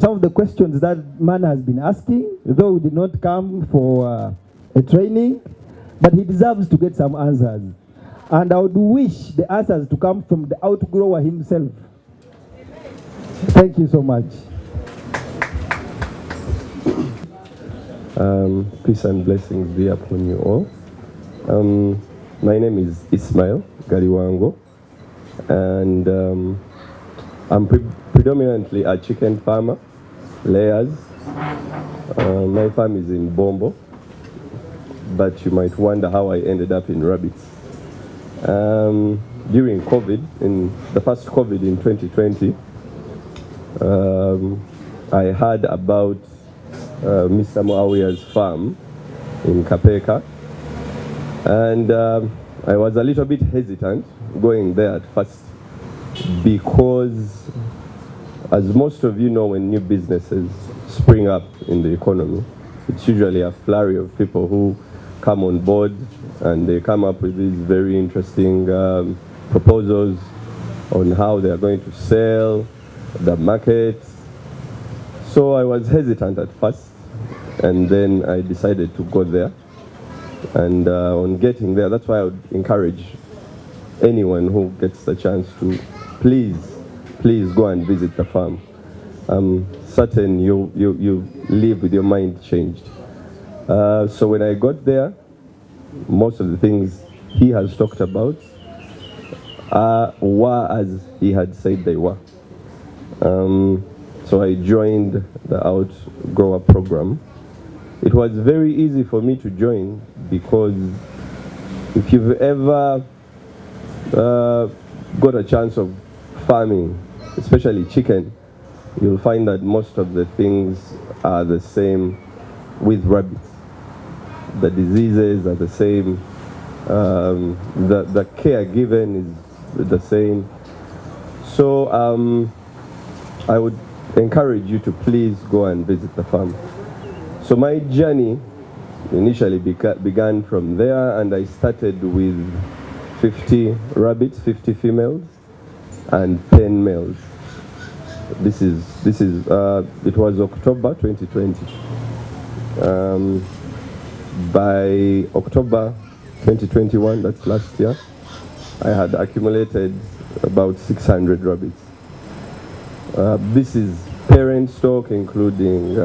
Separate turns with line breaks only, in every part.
some of the questions that man has been asking, though he did not come for a training, but he deserves to get some answers. And I would wish the answers to come from the outgrower himself. Thank you so much.
Peace and blessings be upon you all. My name is Ismail Galiwango, and I'm predominantly a chicken farmer, layers. My farm is in Bombo, but you might wonder how I ended up in rabbits. During COVID, in the first COVID in 2020, I heard about Mr. Moawia's farm in Kapeka, and I was a little bit hesitant going there at first because, as most of you know, when new businesses spring up in the economy, it's usually a flurry of people who come on board and they come up with these very interesting proposals on how they are going to sell the market. So I was hesitant at first, and then I decided to go there. And on getting there, that's why I would encourage anyone who gets the chance to please go and visit the farm. I'm certain you leave with your mind changed. So when I got there, most of the things he has talked about were as he had said they were. So I joined the Outgrower program. It was very easy for me to join because if you've ever got a chance of farming, especially chicken, you'll find that most of the things are the same with rabbits. The diseases are the same, the care given is the same. So I would encourage you to please go and visit the farm. So my journey initially began from there, and I started with 50 rabbits, 50 females, and 10 males. It was October 2020. By October 2021, that's last year, I had accumulated about 600 rabbits. This is parent stock, including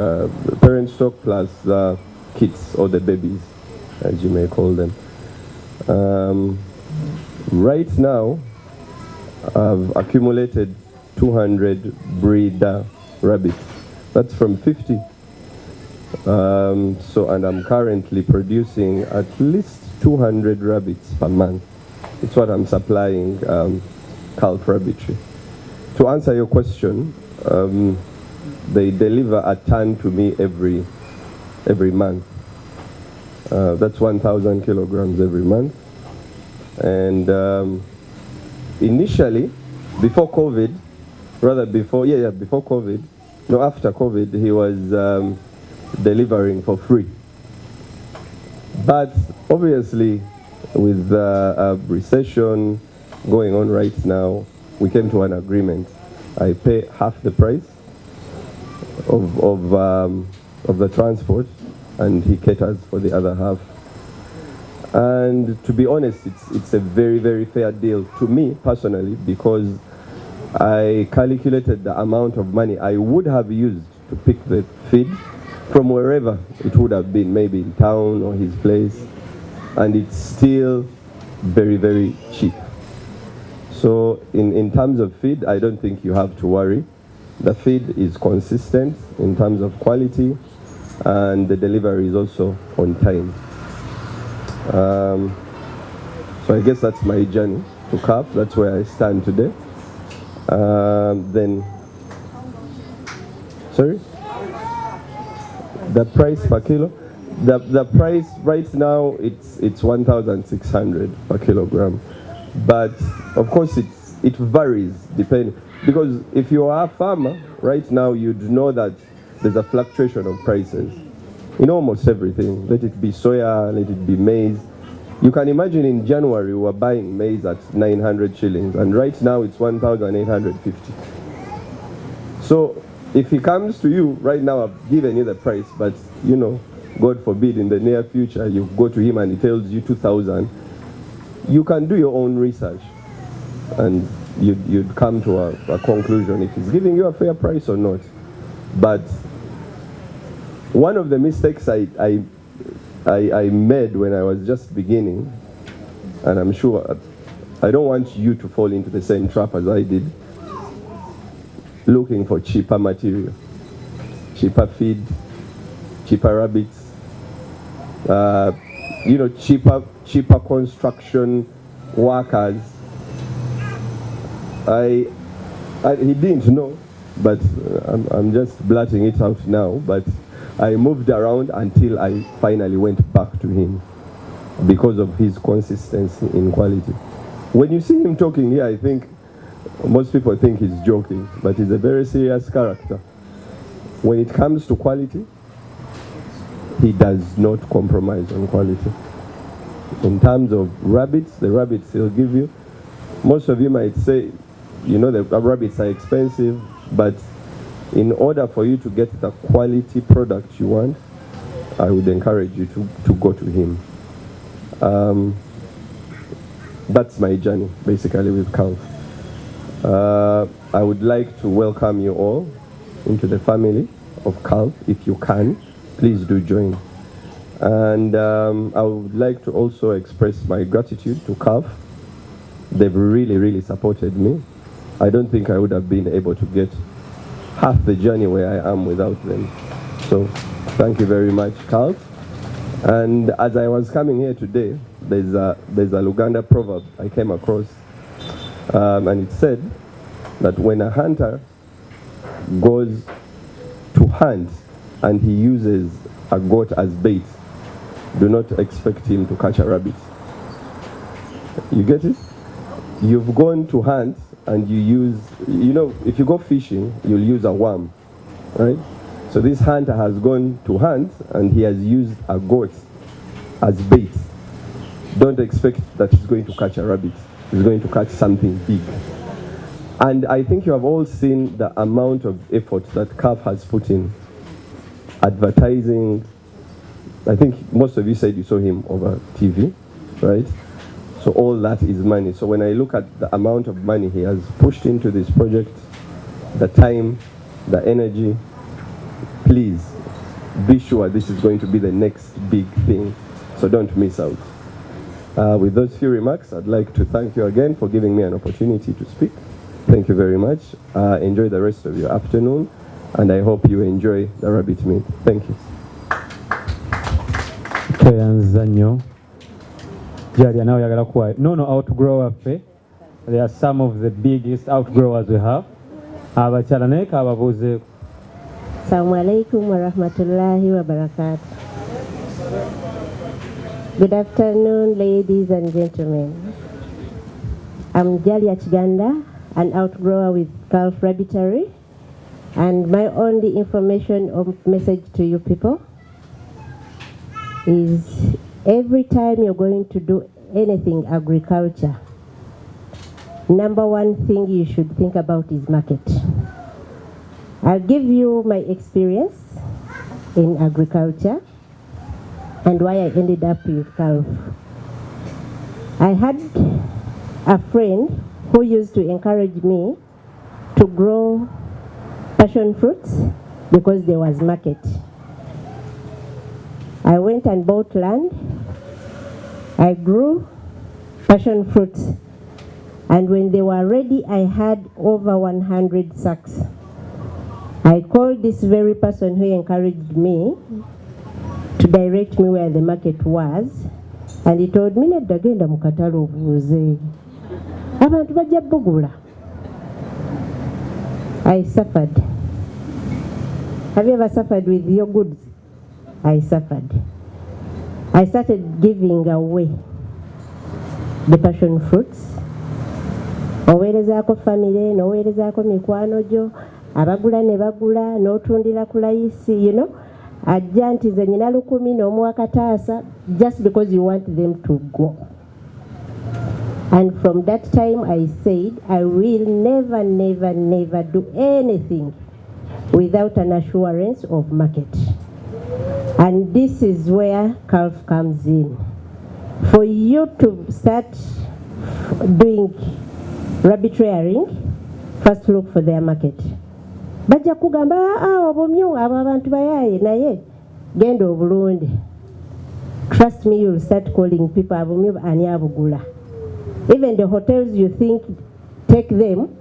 parent stock plus the kits or the babies, as you may call them. Right now, I've accumulated 200 breeder rabbits. That's from 50. And I'm currently producing at least 200 rabbits per month. It's what I'm supplying Kalf Rabbitry. To answer your question, they deliver a ton to me every month. That's 1,000 kilograms every month. And initially, before COVID, before COVID, no, after COVID, he was delivering for free. But obviously, with a recession going on right now, we came to an agreement. I pay half the price of the transport, and he caters for the other half. And to be honest, it's a very, very fair deal to me personally, because I calculated the amount of money I would have used to pick the feed from wherever it would have been, maybe in town or his place, and it's still very, very cheap. So in terms of feed, I don't think you have to worry. The feed is consistent in terms of quality, and the delivery is also on time. So I guess that's my journey to Kalf. That's where I stand today. Sorry? The price per kilo? The price right now, it's 1,600 per kilogram. But of course it varies depending, because if you are a farmer right now, you'd know that there's a fluctuation of prices in almost everything. Let it be soya, let it be maize. You can imagine in January we were buying maize at 900 shillings, and right now it's 1,850. So If he comes to you right now, I've given you the price, but you know, God forbid, in the near future, you go to him and he tells you 2,000, you can do your own research and you'd come to a conclusion if he's giving you a fair price or not. But one of the mistakes I made when I was just beginning, and I'm sure I don't want you to fall into the same trap as I did, looking for cheaper material, cheaper feed, cheaper rabbits, you know, cheaper construction workers. He didn't know, but I'm just blurting it out now. But I moved around until I finally went back to him because of his consistency in quality. When you see him talking here, I think most people think he's joking, but he's a very serious character. When it comes to quality, he does not compromise on quality. In terms of rabbits, the rabbits he'll give you, most of you might say, you know, the rabbits are expensive, but in order for you to get the quality product you want, I would encourage you to go to him. That's my journey, basically, with Kalf. I would like to welcome you all into the family of Kalf. If you can, please do join. And I would like to also express my gratitude to Kalf. They've really, really supported me. I don't think I would have been able to get half the journey where I am without them. So thank you very much, Kalf. And as I was coming here today, there's a Luganda proverb I came across, and it said that when a hunter goes to hunt and he uses a goat as bait, do not expect him to catch a rabbit. You get it? You've gone to hunt and you use, you know, if you go fishing, you'll use a worm, right? So this hunter has gone to hunt and he has used a goat as bait. Don't expect that he's going to catch a rabbit. He's going to catch something big. And I think you have all seen the amount of effort that Kalf has put in. Advertising. I think most of you said you saw him over TV, right? So all that is money. So when I look at the amount of money he has pushed into this project, the time, the energy, please be sure this is going to be the next big thing. So don't miss out. With those few remarks, I'd like to thank you again for giving me an opportunity to speak. Thank you very much. Enjoy the rest of your afternoon, and I hope you enjoy the rabbit meat. Thank you.
Outgrower fe. They are some of the biggest outgrowers we have. Assalamu
alaikum wa rahmatullahi wa barakatuh. Good afternoon, ladies and gentlemen. I'm Jalia Chiganda, an outgrower with Kalf Rabbitry, and my only information or message to you people is every time you're going to do anything agriculture, number one thing you should think about is market. I'll give you my experience in agriculture and why I ended up with Kalf. I had a friend who used to encourage me to grow passion fruits because there was market. I went and bought land. I grew passion fruits, and when they were ready, I had over 100 sacks. I called this very person who encouraged me to direct me where the market was, and he told me, "Nedagenda mukatalo obuuze abantu bajja bugula." I suffered. Have you ever suffered with your goods? I suffered. I started giving away the passion fruits. Oweerezaako family, n'oweerezaako mikwano gyo, abagula ne bagula, n'otundira ku layisi, you know. Ajja nti ze nyina 10 n'omuwa kataasa, just because you want them to go. And from that time I said, I will never do anything without an assurance of market. And this is where Kalf comes in. For you to start doing rabbit rearing, first look for their market. Bajja kugamba obumyu abo abantu bayaye naye genda obulunde. Trust me, you'll start calling people abumyu ani abugula. Even the hotels you think take them,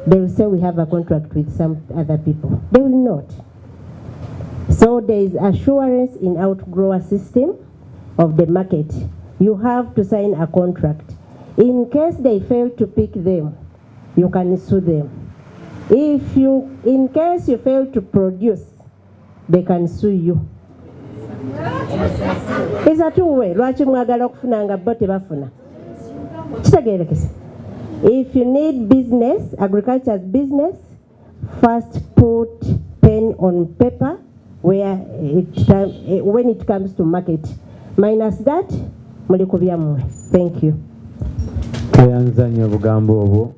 they will say we have a contract with some other people. They will not. So there is assurance in outgrower system of the market. You have to sign a contract. In case they fail to pick them, you can sue them. In case you fail to produce, they can sue you. It's a two-way. Lwaki mwagala okufunanga bo tebafuna. Kitegeerekese. If you need business, agriculture's business, first put pen on paper when it comes to market. Minus that, muli kubya mmwe. Thank you.
Tweyanza nnyo obugambo obwo.